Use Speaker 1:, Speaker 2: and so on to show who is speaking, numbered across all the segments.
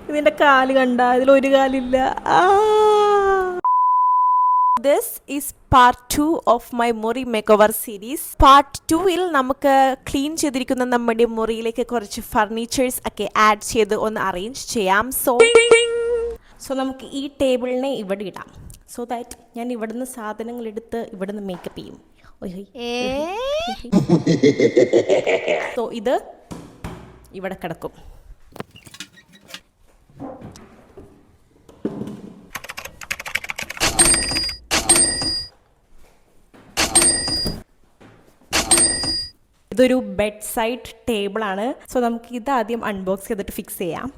Speaker 1: ഇതിന്റെ കാല് കണ്ട, ഇതിലൊരു കാലില്ല. This is part 2 of my മുറി മേക്ക് സീരീസ്. പാർട്ട് 2-ൽ നമുക്ക് ക്ലീൻ ചെയ്തിരിക്കുന്ന നമ്മുടെ മുറിയിലേക്ക് കുറച്ച് ഫർണിച്ചേഴ്സ് ഒക്കെ ആഡ് ചെയ്ത് ഒന്ന് അറേഞ്ച് ചെയ്യാം. സോ നമുക്ക് ഈ ടേബിളിനെ ഇവിടെ ഇടാം. സോ ദാറ്റ് ഞാൻ ഇവിടുന്ന് സാധനങ്ങൾ എടുത്ത് ഇവിടുന്ന് മേക്കപ്പ് ചെയ്യും. സോ ഇത് ഇവിടെ കിടക്കും. ഇതൊരു ബെഡ് സൈഡ് ടേബിളാണ്. സോ നമുക്ക് ഇത് ആദ്യം അൺബോക്സ് ചെയ്തിട്ട് ഫിക്സ് ചെയ്യാം.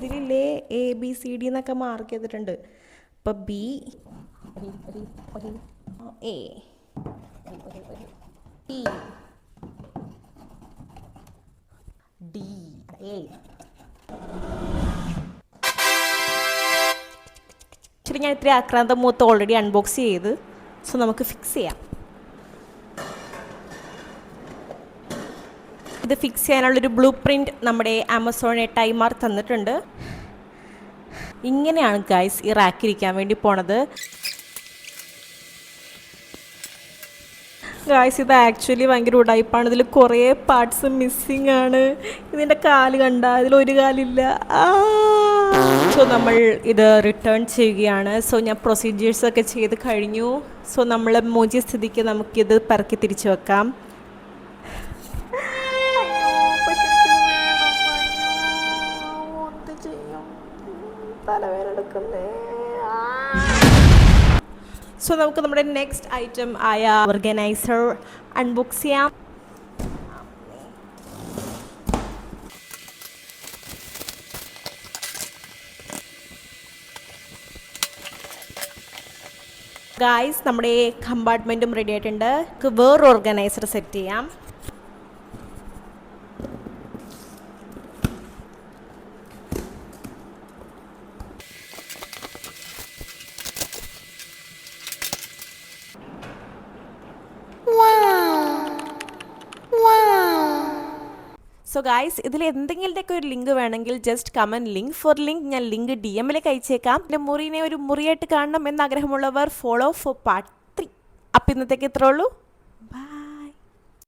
Speaker 1: ഇതിലെ ABCD എന്നൊക്കെ മാർക്ക് ചെയ്തിട്ടുണ്ട്. ഇപ്പം B, A, T, D, A. ശരി, ഞാൻ ഇത്രയും ആക്രാന്തം മൂത്ത് ഓൾറെഡി അൺബോക്സ് ചെയ്ത്. സോ നമുക്ക് ഫിക്സ് ചെയ്യാം. ഇത് ഫിക്സ് ചെയ്യാനുള്ളൊരു ബ്ലൂ പ്രിൻറ്റ് നമ്മുടെ ആമസോൺ ടൈമർ തന്നിട്ടുണ്ട്. ഇങ്ങനെയാണ് ഗൈസ് ഈ റാക്കിരിക്കാൻ വേണ്ടി പോണത്. ഗൈസ് ഇത് ആക്ച്വലി ഭയങ്കര ഉടായ്പാണ്. ഇതിൽ കുറേ പാർട്സ് മിസ്സിങ് ആണ്. ഇതിൻ്റെ കാല് കണ്ട, ഇതിലൊരു കാലില്ല. സോ നമ്മൾ ഇത് റിട്ടേൺ ചെയ്യുകയാണ്. സോ ഞാൻ പ്രൊസീജിയേഴ്സൊക്കെ ചെയ്ത് കഴിഞ്ഞു. സോ നമ്മൾ മോചിയ സ്ഥിതിക്ക് നമുക്കിത് പെറുക്കി തിരിച്ചു വെക്കാം. സോ നമുക്ക് നമ്മുടെ നെക്സ്റ്റ് ഐറ്റം ആയ ഓർഗനൈസർ അൺബോക്സ് ചെയ്യാം. ഗായ്സ് നമ്മുടെ കമ്പാർട്ട്മെൻറ്റും റെഡി ആയിട്ടുണ്ട്. വേറെ ഓർഗനൈസർ സെറ്റ് ചെയ്യാം. സോ ഗായ്സ് ഇതിൽ എന്തെങ്കിലുമൊക്കെ ഒരു ലിങ്ക് വേണമെങ്കിൽ just comment link for link. ഞാൻ ലിങ്ക് DM-ലേക്ക് അയച്ചേക്കാം. എൻ്റെ മുറിനെ ഒരു മുറിയായിട്ട് കാണണം എന്നാഗ്രഹമുള്ളവർ ഫോളോ ഫോർ പാർട്ട് 3. അപ്പം ഇന്നത്തേക്ക് ഇത്രേ ഉള്ളൂ. ബൈ.